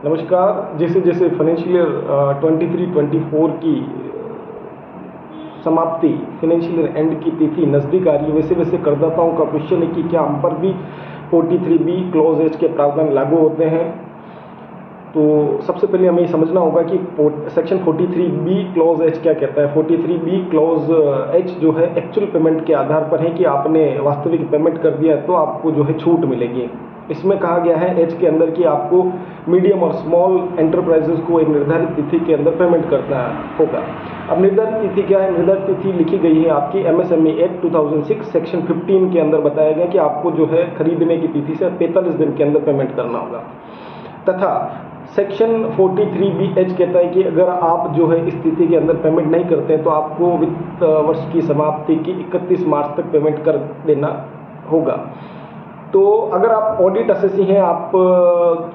नमस्कार। जैसे जैसे फाइनेंशियल ईयर 23-24 की समाप्ति, फाइनेंशियल ईयर एंड की तिथि नज़दीक आ रही है, वैसे वैसे करदाताओं का क्वेश्चन है कि क्या हम पर भी 43B क्लोज एच के प्रावधान लागू होते हैं। तो सबसे पहले हमें समझना होगा कि सेक्शन 43B क्लोज एच क्या कहता है। 43B क्लोज एच जो है एक्चुअल पेमेंट के आधार पर है कि आपने वास्तविक पेमेंट कर दिया तो आपको जो है छूट मिलेगी। इसमें कहा गया है एच के अंदर कि आपको मीडियम और स्मॉल एंटरप्राइजेस को एक निर्धारित तिथि के अंदर पेमेंट करना होगा। अब निर्धारित तिथि क्या है? निर्धारित तिथि लिखी गई है आपकी MSME एक्ट 2006 सेक्शन 15 के अंदर बताया गया कि आपको जो है खरीदने की तिथि से 45 दिन के अंदर पेमेंट करना होगा। तथा सेक्शन 43BH कहता है कि अगर आप जो है इस तिथि के अंदर पेमेंट नहीं करते हैं तो आपको वित्त वर्ष की समाप्ति की 31 मार्च तक पेमेंट कर देना होगा। तो अगर आप ऑडिट असेसी हैं, आप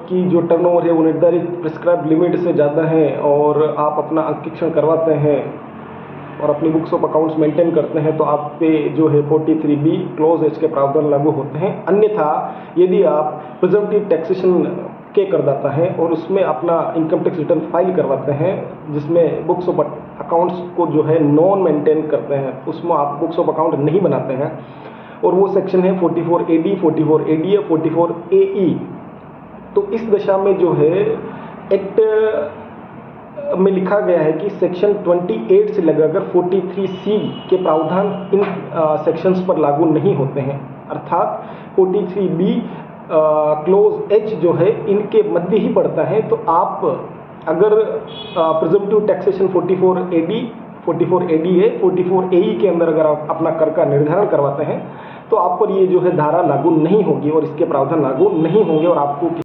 की जो टर्नओवर है वो निर्धारित प्रिस्क्राइब लिमिट से ज़्यादा है और आप अपना अंकेक्षण करवाते हैं और अपनी बुक्स ऑफ अकाउंट्स मेंटेन करते हैं तो आप पे जो है 43B क्लोज एच के प्रावधान लागू होते हैं। अन्यथा यदि आप प्रिजम्पटिव टैक्सेशन के करदाता हैं और उसमें अपना इनकम टैक्स रिटर्न फाइल करवाते हैं जिसमें बुक्स ऑफ अकाउंट्स को जो है नॉन मेंटेन करते हैं, उसमें आप बुक्स ऑफ अकाउंट नहीं बनाते हैं, और वो सेक्शन है 44AD, 44ADA, 44AE। तो इस दशा में जो है एक्ट में लिखा गया है कि सेक्शन 28 से लगाकर 43C के प्रावधान इन सेक्शंस पर लागू नहीं होते हैं। अर्थात 43B क्लोज एच जो है इनके मध्य ही पड़ता है। तो आप अगर presumptive taxation 44AD, 44ADA, 44AE के अंदर अगर आप अपना कर का निर्धारण करवाते हैं तो आप पर ये जो है धारा लागू नहीं होगी और इसके प्रावधान लागू नहीं होंगे और आपको